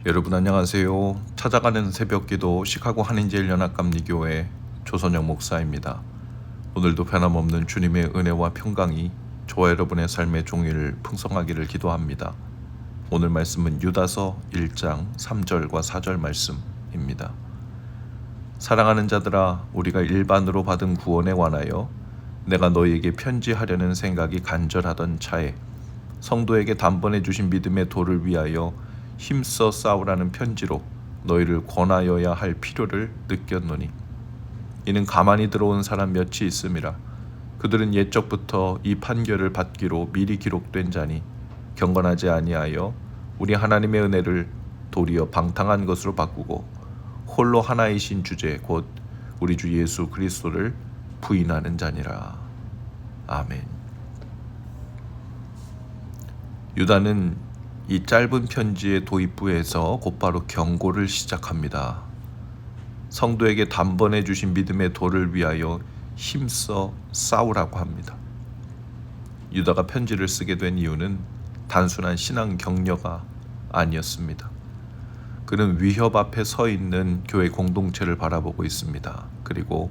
여러분 안녕하세요. 찾아가는 새벽기도 시카고 한인제일연합감리교회 조선영 목사입니다. 오늘도 변함없는 주님의 은혜와 평강이 저와 여러분의 삶의 종일 풍성하기를 기도합니다. 오늘 말씀은 유다서 1장 3절과 4절 말씀입니다. 사랑하는 자들아, 우리가 일반으로 받은 구원에 관하여 내가 너희에게 편지하려는 생각이 간절하던 차에 성도에게 단번에 주신 믿음의 도를 위하여 힘써 싸우라는 편지로 너희를 권하여야 할 필요를 느꼈노니 이는 가만히 들어온 사람 몇이 있음이라. 그들은 옛적부터 이 판결을 받기로 미리 기록된 자니 경건하지 아니하여 우리 하나님의 은혜를 도리어 방탕한 것으로 바꾸고 홀로 하나이신 주제 곧 우리 주 예수 그리스도를 부인하는 자니라. 아멘. 유다는 이 짧은 편지의 도입부에서 곧바로 경고를 시작합니다. 성도에게 단번에 주신 믿음의 도를 위하여 힘써 싸우라고 합니다. 유다가 편지를 쓰게 된 이유는 단순한 신앙 격려가 아니었습니다. 그는 위협 앞에 서 있는 교회 공동체를 바라보고 있습니다. 그리고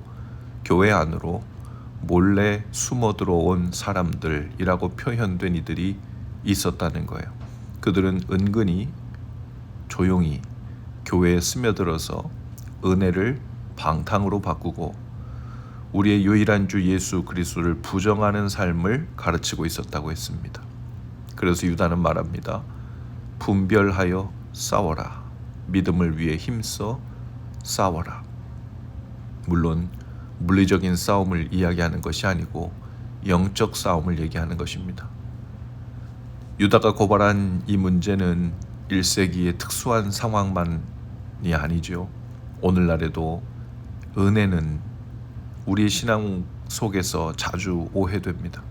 교회 안으로 몰래 숨어 들어온 사람들이라고 표현된 이들이 있었다는 거예요. 그들은 은근히 조용히 교회에 스며들어서 은혜를 방탕으로 바꾸고 우리의 유일한 주 예수 그리스도를 부정하는 삶을 가르치고 있었다고 했습니다. 그래서 유다는 말합니다. 분별하여 싸워라. 믿음을 위해 힘써 싸워라. 물론 물리적인 싸움을 이야기하는 것이 아니고 영적 싸움을 얘기하는 것입니다. 유다가 고발한 이 문제는 1세기의 특수한 상황만이 아니죠. 오늘날에도 은혜는 우리 신앙 속에서 자주 오해됩니다.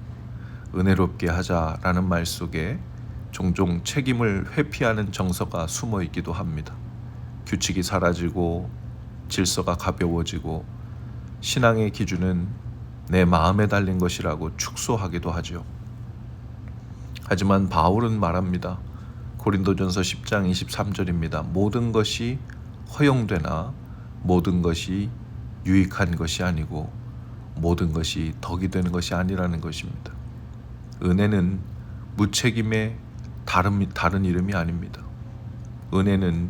은혜롭게 하자라는 말 속에 종종 책임을 회피하는 정서가 숨어 있기도 합니다. 규칙이 사라지고 질서가 가벼워지고 신앙의 기준은 내 마음에 달린 것이라고 축소하기도 하죠. 하지만 바울은 말합니다. 고린도전서 10장 23절입니다. 모든 것이 허용되나 모든 것이 유익한 것이 아니고 모든 것이 덕이 되는 것이 아니라는 것입니다. 은혜는 무책임의 다른 이름이 아닙니다. 은혜는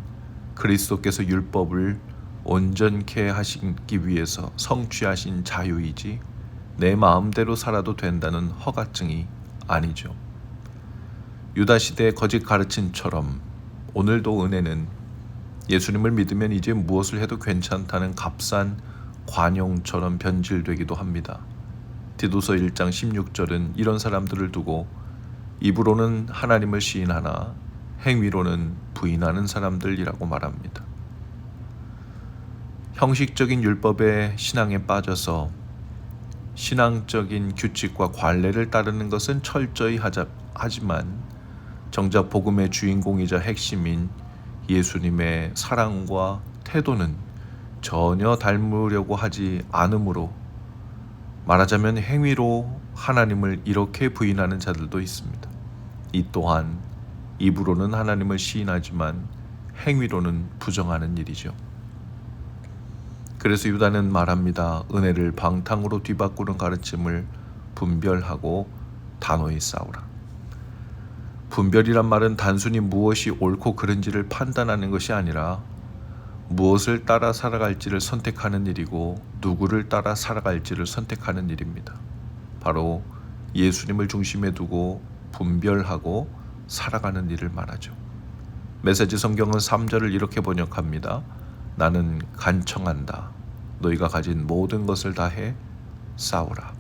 그리스도께서 율법을 온전케 하시기 위해서 성취하신 자유이지 내 마음대로 살아도 된다는 허가증이 아니죠. 유다 시대의 거짓 가르침처럼 오늘도 은혜는 예수님을 믿으면 이제 무엇을 해도 괜찮다는 값싼 관용처럼 변질되기도 합니다. 디도서 1장 16절은 이런 사람들을 두고 입으로는 하나님을 시인하나 행위로는 부인하는 사람들이라고 말합니다. 형식적인 율법의 신앙에 빠져서 신앙적인 규칙과 관례를 따르는 것은 철저히 하지만 정작 복음의 주인공이자 핵심인 예수님의 사랑과 태도는 전혀 닮으려고 하지 않으므로 말하자면 행위로 하나님을 이렇게 부인하는 자들도 있습니다. 이 또한 입으로는 하나님을 시인하지만 행위로는 부정하는 일이죠. 그래서 유다는 말합니다. 은혜를 방탕으로 뒤바꾸는 가르침을 분별하고 단호히 싸우라. 분별이란 말은 단순히 무엇이 옳고 그른지를 판단하는 것이 아니라 무엇을 따라 살아갈지를 선택하는 일이고 누구를 따라 살아갈지를 선택하는 일입니다. 바로 예수님을 중심에 두고 분별하고 살아가는 일을 말하죠. 메시지 성경은 3절을 이렇게 번역합니다. 나는 간청한다. 너희가 가진 모든 것을 다해 싸우라.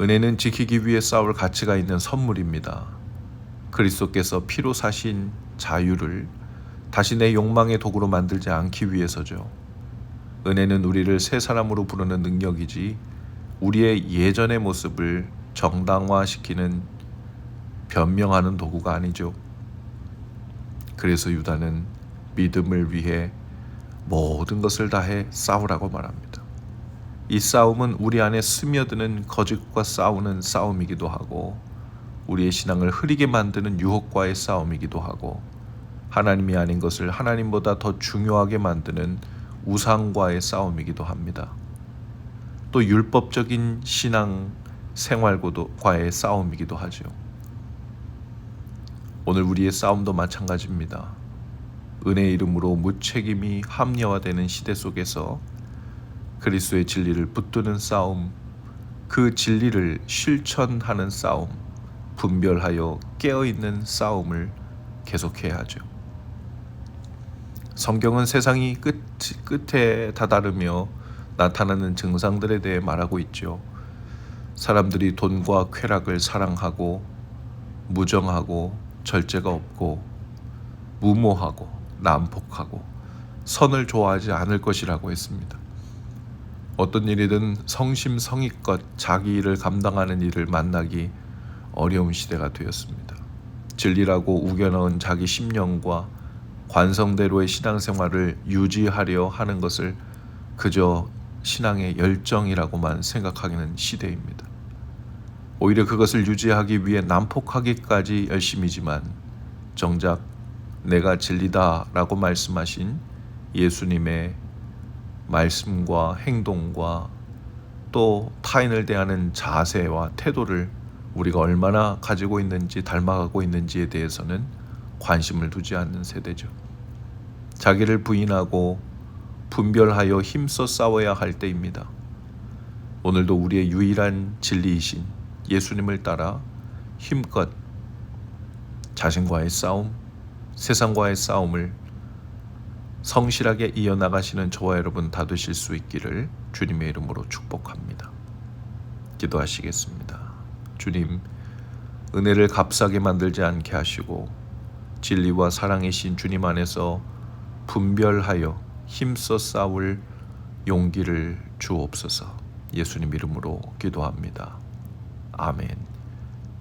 은혜는 지키기 위해 싸울 가치가 있는 선물입니다. 그리스도께서 피로 사신 자유를 다시 내 욕망의 도구로 만들지 않기 위해서죠. 은혜는 우리를 새 사람으로 부르는 능력이지 우리의 예전의 모습을 정당화시키는 변명하는 도구가 아니죠. 그래서 유다는 믿음을 위해 모든 것을 다해 싸우라고 말합니다. 이 싸움은 우리 안에 스며드는 거짓과 싸우는 싸움이기도 하고 우리의 신앙을 흐리게 만드는 유혹과의 싸움이기도 하고 하나님이 아닌 것을 하나님보다 더 중요하게 만드는 우상과의 싸움이기도 합니다. 또 율법적인 신앙 생활과의 싸움이기도 하죠. 오늘 우리의 싸움도 마찬가지입니다. 은혜의 이름으로 무책임이 합리화되는 시대 속에서 그리스도의 진리를 붙드는 싸움, 그 진리를 실천하는 싸움, 분별하여 깨어있는 싸움을 계속해야 하죠. 성경은 세상이 끝에 다다르며 나타나는 증상들에 대해 말하고 있죠. 사람들이 돈과 쾌락을 사랑하고 무정하고 절제가 없고 무모하고 난폭하고 선을 좋아하지 않을 것이라고 했습니다. 어떤 일이든 성심성의껏 자기 일을 감당하는 일을 만나기 어려운 시대가 되었습니다. 진리라고 우겨넣은 자기 심령과 관성대로의 신앙생활을 유지하려 하는 것을 그저 신앙의 열정이라고만 생각하는 시대입니다. 오히려 그것을 유지하기 위해 난폭하기까지 열심이지만 정작 내가 진리다라고 말씀하신 예수님의 말씀과 행동과 또 타인을 대하는 자세와 태도를 우리가 얼마나 가지고 있는지 닮아가고 있는지에 대해서는 관심을 두지 않는 세대죠. 자기를 부인하고 분별하여 힘써 싸워야 할 때입니다. 오늘도 우리의 유일한 진리이신 예수님을 따라 힘껏 자신과의 싸움, 세상과의 싸움을 성실하게 이어나가시는 저와 여러분 다 되실 수 있기를 주님의 이름으로 축복합니다. 기도하시겠습니다. 주님, 은혜를 값싸게 만들지 않게 하시고 진리와 사랑이신 주님 안에서 분별하여 힘써 싸울 용기를 주옵소서. 예수님 이름으로 기도합니다. 아멘.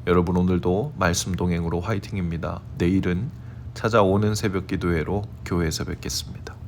여러분 오늘도 말씀 동행으로 화이팅입니다. 내일은 찾아오는 새벽 기도회로 교회에서 뵙겠습니다.